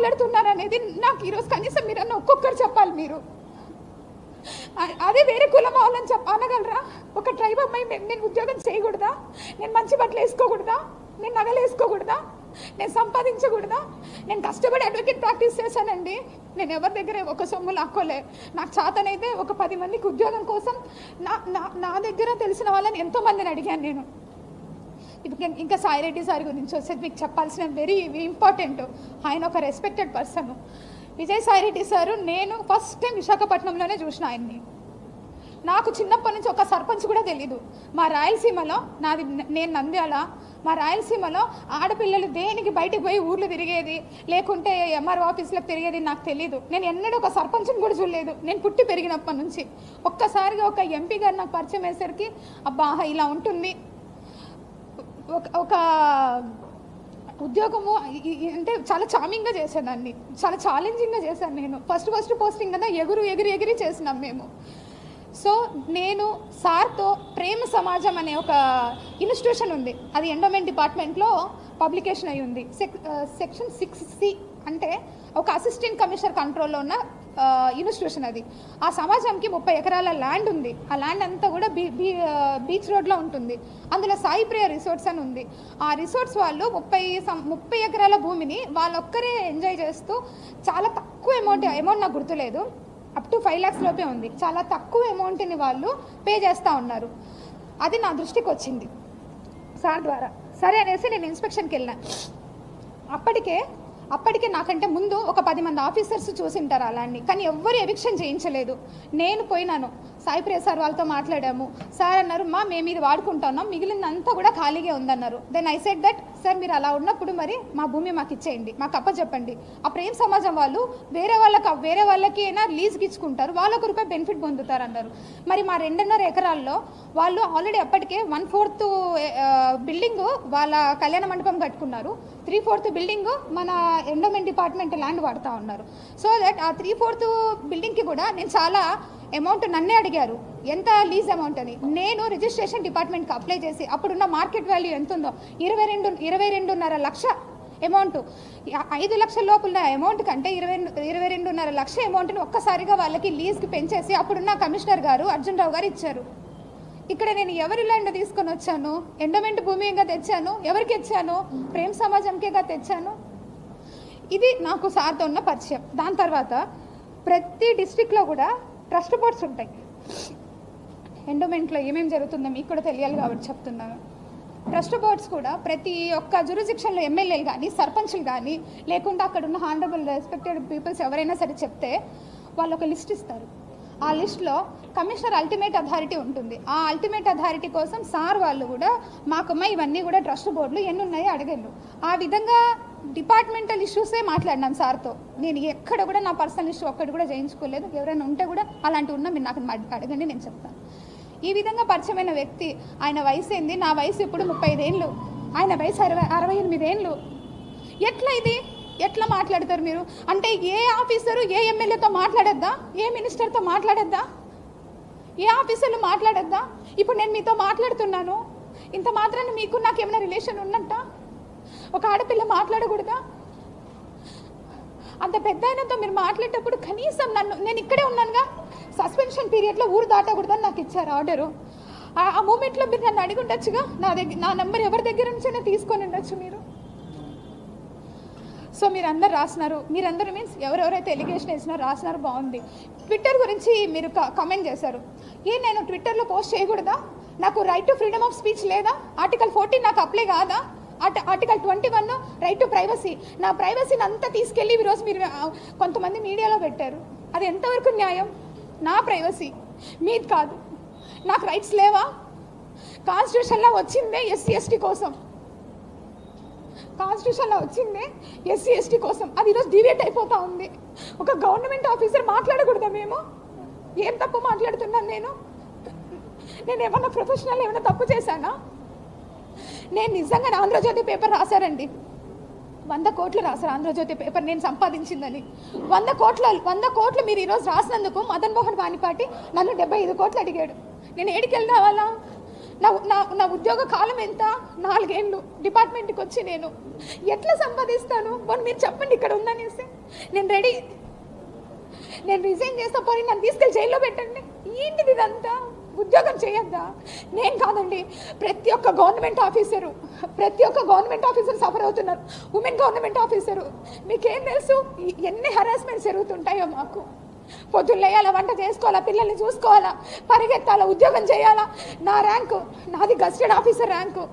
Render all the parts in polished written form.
మాట్లాడుతున్నారు అనేది నాకు ఈరోజు కనీసం మీరన్నా ఒక్కొక్కరు చెప్పాలి. మీరు అదే వేరే కులం వాళ్ళని అనగలరా? ఒక ట్రైబ్ అమ్మాయి నేను ఉద్యోగం చేయకూడదా? నేను మంచి బట్టలు వేసుకోకూడదా? నేను నగలు వేసుకోకూడదా? నేను సంపాదించకూడదా? నేను కష్టపడి అడ్వకేట్ ప్రాక్టీస్ చేశానండి. నేను ఎవరి దగ్గర ఒక సొమ్ము లాక్కోలే. నాకు చేతనైతే ఒక 10 మందికి ఉద్యోగం కోసం నా దగ్గర తెలిసిన వాళ్ళని ఎంతోమందిని అడిగాను నేను. ఇంకా సాయిరెడ్డి సార్ గురించి వస్తే మీకు చెప్పాల్సిన వెరీ ఇంపార్టెంట్. ఆయన ఒక రెస్పెక్టెడ్ పర్సన్. విజయసాయిరెడ్డి సారు నేను ఫస్ట్ టైం విశాఖపట్నంలోనే చూసిన ఆయన్ని. నాకు చిన్నప్పటి నుంచి ఒక సర్పంచ్ కూడా తెలీదు. మా రాయలసీమలో నేను నంద్యాల, మా రాయలసీమలో ఆడపిల్లలు దేనికి బయటికి పోయి ఊర్లు తిరిగేది లేకుంటే ఎంఆర్ఓ ఆఫీసులకు తిరిగేది నాకు తెలీదు. నేను ఎన్నడూ ఒక సర్పంచ్ని కూడా చూడలేదు నేను పుట్టి పెరిగినప్పటి నుంచి. ఒక్కసారిగా ఒక ఎంపీ గారు నాకు పరిచయం అయ్యేసరికి అబ్బా ఇలా ఉంటుంది. ఒక ఉద్యోగము అంటే చాలా చామింగ్గా చేసేదాన్ని, చాలా ఛాలెంజింగ్గా చేశాను నేను. ఫస్ట్ పోస్టింగ్ కదా ఎగిరి చేసినాం మేము. సో నేను సార్తో ప్రేమ సమాజం అనే ఒక ఇన్స్టిట్యూషన్ ఉంది, అది ఎండోమెంట్ డిపార్ట్మెంట్లో పబ్లికేషన్ అయి ఉంది. సెక్షన్ 6C అంటే ఒక అసిస్టెంట్ కమిషనర్ కంట్రోల్లో ఉన్న ఇన్స్టిట్యూషన్ అది. ఆ సమాజంకి 30 ఎకరాల ల్యాండ్ ఉంది. ఆ ల్యాండ్ అంతా కూడా బీచ్ రోడ్లో ఉంటుంది. అందులో సాయి ప్రియ రిసార్ట్స్ అని ఉంది. ఆ రిసార్ట్స్ వాళ్ళు 30 ఎకరాల భూమిని వాళ్ళొక్కరే ఎంజాయ్ చేస్తూ చాలా తక్కువ అమౌంట్ నాకు గుర్తులేదు, అప్ టు 5 lakhs లోపే ఉంది. చాలా తక్కువ అమౌంట్ని వాళ్ళు పే చేస్తూ ఉన్నారు. అది నా దృష్టికి వచ్చింది సార్ ద్వారా. సరే అనేసి నేను ఇన్స్పెక్షన్కి వెళ్ళినా. అప్పటికే నాకంటే ముందు ఒక 10 మంది ఆఫీసర్స్ చూసింటారు అలాంటి, కానీ ఎవ్వరు ఎవిక్షన్ చేయించలేదు. నేను పోయినాను, సాయిప్రియ సార్ వాళ్ళతో మాట్లాడాము. సార్ అన్నారు మేము ఇది వాడుకుంటున్నాం, మిగిలినంతా కూడా ఖాళీగా ఉందన్నారు. Then I said that sir మీరు అలా ఉన్నప్పుడు మరి మా భూమి మాకు ఇచ్చేయండి, మాకు అప్పచెప్పండి. ఆ ప్రేమ సమాజం వాళ్ళు వేరే వాళ్ళకి అయినా లీజ్కి ఇచ్చుకుంటారు, వాళ్ళు ₹1 బెనిఫిట్ పొందుతారు అన్నారు. మరి మా 2.5 ఎకరాల్లో వాళ్ళు ఆల్రెడీ అప్పటికే 1/4 బిల్డింగ్ వాళ్ళ కళ్యాణ మండపం కట్టుకున్నారు, 3/4 బిల్డింగ్ మన ఎండోమెంట్ డిపార్ట్మెంట్ ల్యాండ్ వాడుతూ ఉన్నారు. సో దట్ ఆ 3/4 బిల్డింగ్కి కూడా నేను చాలా అమౌంట్ నన్నే అడిగారు ఎంత లీజ్ అమౌంట్ అని. నేను రిజిస్ట్రేషన్ డిపార్ట్మెంట్కి అప్లై చేసి అప్పుడున్న మార్కెట్ వాల్యూ ఎంత ఉందో 22.5 లక్ష అమౌంట్, 5 లక్షల లోపల అమౌంట్ కంటే 22.5 లక్ష అమౌంట్ని ఒక్కసారిగా వాళ్ళకి లీజ్కి పెంచేసి అప్పుడున్న కమిషనర్ గారు అర్జున్ రావు గారు ఇచ్చారు. ఇక్కడ నేను ఎవరి ల్యాండ్ తీసుకొని వచ్చాను? ఎండోమెంట్ భూమిగా తెచ్చాను. ఎవరికి ఇచ్చాను? ప్రేమ సమాజంకేగా తెచ్చాను. ఇది నాకు సార్తో ఉన్న పరిచయం. దాని తర్వాత ప్రతి డిస్ట్రిక్ట్లో కూడా ట్రస్ట్ బోర్డ్స్ ఉంటాయి. ఎండోమెంట్లో ఏమేమి జరుగుతుందో మీకు కూడా తెలియాలి కాబట్టి చెప్తున్నాను. ట్రస్ట్ బోర్డ్స్ కూడా ప్రతి ఒక్క జ్యూరిస్డిక్షన్లో ఎమ్మెల్యేలు కానీ సర్పంచ్లు కానీ లేకుండా అక్కడ ఉన్న హానరబుల్ రెస్పెక్టెడ్ పీపుల్స్ ఎవరైనా సరే చెప్తే వాళ్ళు ఒక లిస్ట్ ఇస్తారు. ఆ లిస్ట్లో కమిషనర్ అల్టిమేట్ అథారిటీ ఉంటుంది. ఆ అల్టిమేట్ అథారిటీ కోసం సార్ వాళ్ళు కూడా మాకమ్మ ఇవన్నీ కూడా ట్రస్ట్ బోర్డులు ఎన్ని ఉన్నాయో అడగండు. ఆ విధంగా డిపార్ట్మెంటల్ ఇష్యూసే మాట్లాడినాను సార్తో. నేను ఎక్కడ కూడా నా పర్సనల్ ఇష్యూ ఒక్కటి కూడా చేయించుకోలేదు. ఎవరైనా ఉంటే కూడా అలాంటివి ఉన్నా మీరు నాకు అడగండి, నేను చెప్తాను. ఈ విధంగా పరిచయమైన వ్యక్తి, ఆయన వయసు ఏంది? నా వయసు ఇప్పుడు 35 ఏళ్ళు, ఆయన వయసు 68 ఏళ్ళు. ఎట్లా మాట్లాడతారు మీరు? అంటే ఏ ఆఫీసరు ఏ ఎమ్మెల్యేతో మాట్లాడద్దా? ఏ మినిస్టర్తో మాట్లాడద్దా? ఏ ఆఫీసర్లు మాట్లాడద్దా? ఇప్పుడు నేను మీతో మాట్లాడుతున్నాను, ఇంత మాత్రాన్ని మీకు నాకేమైనా రిలేషన్ ఉన్నట్ట? ఒక ఆడపిల్ల మాట్లాడకూడదా? అంత పెద్ద ఆయనతో మీరు మాట్లాడేటప్పుడు కనీసం నేను ఇక్కడే ఉన్నానుగా, సస్పెన్షన్ పీరియడ్లో ఊరు దాటకూడదని నాకు ఇచ్చారు ఆర్డరు. ఆ మూమెంట్లో మీరు నన్ను అడిగి ఉండొచ్చుగా, నా నెంబర్ ఎవరి దగ్గర నుంచైనా తీసుకొని ఉండొచ్చు మీరు. సో మీరందరూ రాసినారు, మీరందరూ మీన్స్ ఎవరెవరైతే ఎలిగేషన్ వేసినారో రాసినారు, బాగుంది. ట్విట్టర్ గురించి మీరు కామెంట్ చేశారు. నేను ట్విట్టర్లో పోస్ట్ చేయకూడదా? నాకు right to freedom of speech లేదా? ఆర్టికల్ 14 నాకు అప్లై కాదా? Article 21 right to privacy. నా ప్రైవసీని అంతా తీసుకెళ్ళి ఈరోజు మీరు కొంతమంది మీడియాలో పెట్టారు. అది ఎంతవరకు న్యాయం? నా ప్రైవసీ, మీది కాదు. నాకు రైట్స్ లేవా? కాన్స్టిట్యూషన్లో వచ్చిందే ఎస్సీ ఎస్టీ కోసం, కాన్స్టిట్యూషన్లో వచ్చిందే ఎస్సీ ఎస్టీ కోసం. అది ఈరోజు డివేట్ అయిపోతూ ఉంది. ఒక గవర్నమెంట్ ఆఫీసర్ మాట్లాడకూడదా? మేము ఏం తప్పు మాట్లాడుతున్నాను? నేను ఏమన్నా ప్రొఫెషనల్ ఏమైనా తప్పు చేశానా? నేను నిజంగా ఆంధ్రజ్యోతి పేపర్ రాశారండి, 100 కోట్లు రాశారు ఆంధ్రజ్యోతి పేపర్ నేను సంపాదించిందని. 100 కోట్లు మీరు ఈరోజు రాసినందుకు మదన్ మోహన్ వాణిపాటి నన్ను 75 కోట్లు అడిగాడు. నేను ఏడికి వెళ్ళి రావాలా? నా నా నా ఉద్యోగ కాలం ఎంత? 4 ఏళ్ళు డిపార్ట్మెంట్కి వచ్చి నేను ఎట్లా సంపాదిస్తాను? పోనీ మీరు చెప్పండి ఇక్కడ ఉందనేసి. నేను రెడీ, నేను రిజైన్ చేస్తా, పోనీ నన్ను తీసుకెళ్ళి జైల్లో పెట్టండి. ఏంటిది ఇదంతా? ఉద్యోగం చేయొద్దా? నేను కాదండి, ప్రతి ఒక్క గవర్నమెంట్ ఆఫీసర్ సఫర్ అవుతున్నారు. ఉమెన్ గవర్నమెంట్ ఆఫీసరు, మీకేం తెలుసు ఎన్ని హరాస్మెంట్స్ జరుగుతుంటాయో మాకు. పొద్దున్న లేయాలా, వంట చేసుకోవాలా, పిల్లల్ని చూసుకోవాలా, పరిగెత్తాలా, ఉద్యోగం చేయాలా. నా ర్యాంకు, నాది గస్టెడ్ ఆఫీసర్ ర్యాంకు.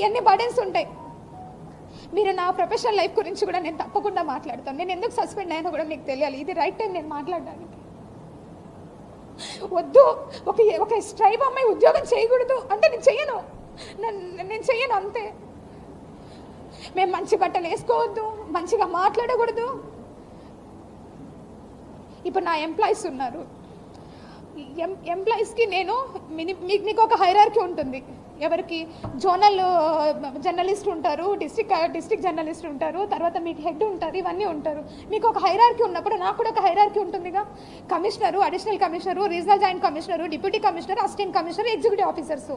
ఎన్ని బర్డెన్స్ ఉంటాయి. మీరు నా ప్రొఫెషనల్ లైఫ్ గురించి కూడా నేను తప్పకుండా మాట్లాడతాను. నేను ఎందుకు సస్పెండ్ అయినా కూడా మీకు తెలియాలి. ఇది రైట్ టైం నేను మాట్లాడడానికి. వద్దు, ఒక స్ట్రైప్ అమ్మాయి ఉద్యోగం చేయకూడదు అంటే నేను చెయ్యను అంతే. మేము మంచి బట్టలు వేసుకోవద్దు, మంచిగా మాట్లాడకూడదు. ఇప్పుడు నా ఎంప్లాయీస్ ఉన్నారు, ఎంప్లాయీస్కి నేను మీకు ఒక హైరార్కీ ఉంటుంది. ఎవరికి జోనల్ జర్నలిస్ట్ ఉంటారు, డిస్ట్రిక్ట్ జర్నలిస్ట్ ఉంటారు, తర్వాత మీకు హెడ్ ఉంటారు, ఇవన్నీ ఉంటారు. మీకు ఒక హైరార్కీ ఉన్నప్పుడు నాకు కూడా ఒక హైరార్కీ ఉంటుందిగా. Commissioner, additional commissioner, regional joint commissioner, deputy commissioner, assistant commissioner, executive officers.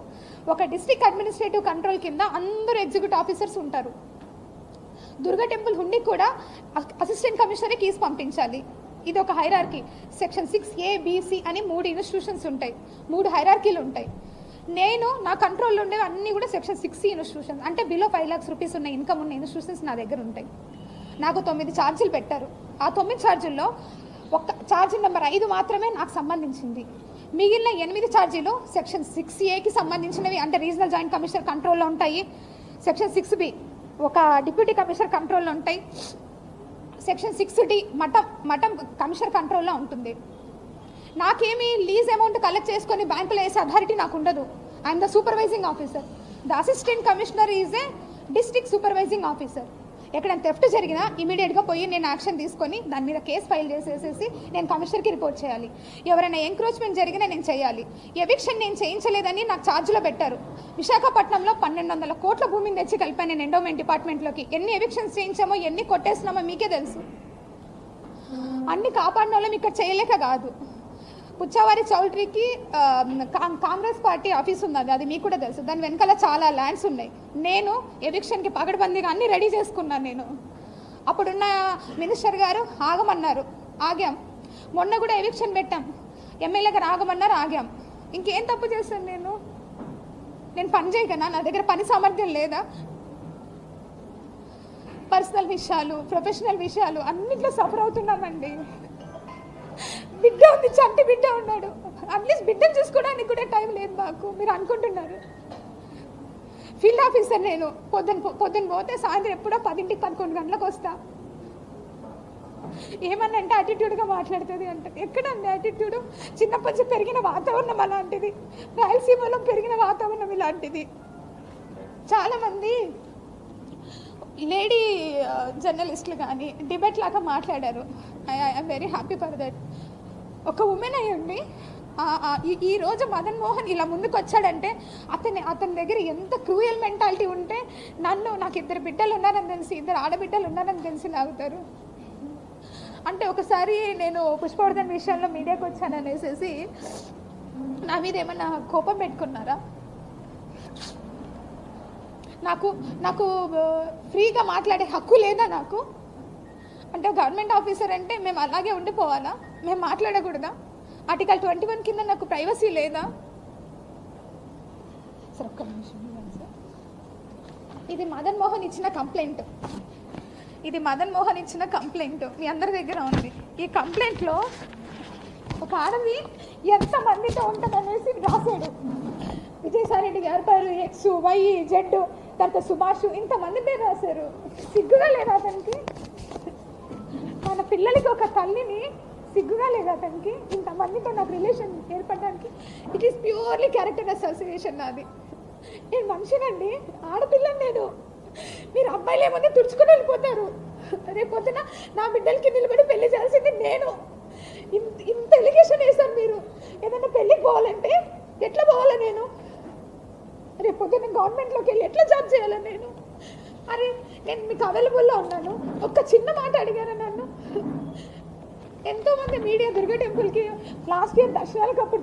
ఒక డిస్ట్రిక్ట్ అడ్మినిస్ట్రేటివ్ కంట్రోల్ కింద అందరూ ఎగ్జిక్యూటివ్ ఆఫీసర్స్ ఉంటారు. దుర్గా టెంపుల్ హుండీ కూడా అసిస్టెంట్ కమిషనరే కీస్ పంపించాలి. ఇది ఒక hierarchy. Section 6A, B, C అని 3 ఇన్స్టిట్యూషన్స్ ఉంటాయి, 3 హైరార్కీలు ఉంటాయి. నా కంట్రోల్లో ఉండేవి అన్నీ కూడా సెక్షన్ 6C ఇన్స్టిట్యూషన్స్, అంటే బిలో 5 lakhs రూపీస్ ఉన్న ఇన్కమ్ ఉన్న ఇన్స్టిట్యూషన్స్ నా దగ్గర ఉంటాయి. నాకు 9 ఛార్జీలు పెట్టారు. ఆ 9 ఛార్జీల్లో ఒక ఛార్జీ నెంబర్ 5 మాత్రమే నాకు సంబంధించింది. మిగిలిన 8 ఛార్జీలు సెక్షన్ 6Aకి సంబంధించినవి, అంటే రీజనల్ జాయింట్ కమిషనర్ కంట్రోల్లో ఉంటాయి. సెక్షన్ 6B ఒక డిప్యూటీ కమిషనర్ కంట్రోల్లో ఉంటాయి. సెక్షన్ 6D మఠం కమిషనర్ కంట్రోల్లో ఉంటుంది. నాకేమి లీజ్ అమౌంట్ కలెక్ట్ చేసుకొని బ్యాంకులో వేసే అథారిటీ నాకు ఉండదు. I'm the supervising officer. The assistant commissioner is a district supervising officer. ఎక్కడైనా థెఫ్ట్ జరిగినా ఇమీడియట్గా పోయి నేను యాక్షన్ తీసుకొని దాని మీద కేసు ఫైల్ చేసేసేసి నేను కమిషనర్కి రిపోర్ట్ చేయాలి. ఎవరైనా ఎంక్రోచ్మెంట్ జరిగినా నేను చేయాలి. ఎవిక్షన్ నేను చేయించలేదని నాకు ఛార్జ్లో పెట్టారు. విశాఖపట్నంలో 1200 కోట్ల భూమిని తెచ్చి కలిపాను నేను ఎండోమెంట్ డిపార్ట్మెంట్లోకి. ఎన్ని ఎవిక్షన్స్ చేయించామో, ఎన్ని కొట్టేసినామో మీకే తెలుసు. అన్ని కాపాడిన వాళ్ళం ఇక్కడ చేయలేక కాదు. పుచ్చవారి చౌల్ట్రీకి కాంగ్రెస్ పార్టీ ఆఫీస్ ఉన్నది, అది మీకు కూడా తెలుసు. దాని వెనకాల చాలా ల్యాండ్స్ ఉన్నాయి. నేను ఎవిక్షన్కి పగడబందీగా అన్నీ రెడీ చేసుకున్నాను. నేను అప్పుడున్న మినిస్టర్ గారు ఆగమన్నారు, ఆగాం. మొన్న కూడా ఎవిక్షన్ పెట్టాం, ఎమ్మెల్యే గారు ఆగమన్నారు, ఆగాం. ఇంకేం తప్పు చేశాను నేను పని చేయగనా? నా దగ్గర పని సామర్థ్యం లేదా? పర్సనల్ విషయాలు, ప్రొఫెషనల్ విషయాలు అన్నిట్లో సఫర్ అవుతున్నామండి. బిడ్డ ఉంది, చంటి బిడ్డ ఉన్నాడు. అట్లీస్ట్ బిడ్డను చూసుకోవడానికి కూడా టైం లేదు మాకు. మీరు అనుకుంటున్నారు. ఫీల్డ్ ఆఫీసర్ నేను. పొద్దున్న పోతే సాయంత్రం ఎప్పుడో 10ంటికి 11 గంటలకు వస్తా. ఏమన్నా అంటే యాటిట్యూడ్గా మాట్లాడుతుంది అంటే, ఎక్కడండి యాటిట్యూడ్? చిన్నప్పటి నుంచి పెరిగిన వాతావరణం అలాంటిది, రాయలసీమలో పెరిగిన వాతావరణం ఇలాంటిది. చాలామంది లేడీ జర్నలిస్టులు కానీ డిబేట్ లాగా మాట్లాడారు. I'm very happy for that. ఒక ఉమెన్ అయ్యండి ఈరోజు మదన్ మోహన్ ఇలా ముందుకు వచ్చాడంటే అతని దగ్గర ఎంత క్రూయల్ మెంటాలిటీ ఉంటే నాకు 2 బిడ్డలు ఉన్నారని తెలిసి, 2 ఆడబిడ్డలు ఉన్నారని తెలిసి లాగుతారు. అంటే ఒకసారి నేను పుష్పవర్ధన్ విషయంలో మీడియాకి వచ్చాననేసి నా మీద ఏమన్నా కోపం పెట్టుకున్నారా? నాకు ఫ్రీగా మాట్లాడే హక్కు లేదా నాకు? అంటే గవర్నమెంట్ ఆఫీసర్ అంటే మేము అలాగే ఉండిపోవాలా? మేము మాట్లాడకూడదా? ఆర్టికల్ 21 కింద నాకు ప్రైవసీ లేదా? సార్ ఒక్క నిమిషం సార్. ఇది మదన్ మోహన్ ఇచ్చిన కంప్లైంట్ మీ అందరి దగ్గర ఉంది. ఈ కంప్లైంట్లో ఒక ఆడది ఎంతమందితో ఉంటుందనేసి రాశాడు. విజయసాయిరెడ్డి గారి పేరు X, Y, Z, తర్వాత సుభాష్, ఇంతమంది పేరు రాశారు. సిగ్గుగా లేదు అతనికి? మన పిల్లలకి ఒక తల్లిని, సిగ్గుగా లేదు అతనికి? ఇంతమందితో నాకు రిలేషన్ ఏర్పడడానికి. It is purely character association నాది. నేను మనిషినండి, ఆడపిల్లని నేను. మీరు అబ్బాయిలు ఏమన్నా తుడుచుకుని వెళ్ళిపోతారు. రేపొద్దున నా బిడ్డలకి నిలబడి పెళ్లి చేయాల్సింది నేను. ఇంత ఎలిగేషన్ వేశారు మీరు. ఏదైనా పెళ్ళికి పోవాలంటే ఎట్లా పోవాలా నేను? రేపొద్దున గవర్నమెంట్లోకి వెళ్ళి ఎట్లా జాబ్ చేయాలా నేను? అరే నేను మీకు అవైలబుల్లో ఉన్నాను, ఒక్క చిన్న మాట అడిగాను నన్ను. ఎంతోమంది మీడియా దుర్గా టెంపుల్కి లాస్ట్ ఇయర్ దర్శనాలకు అప్పుడు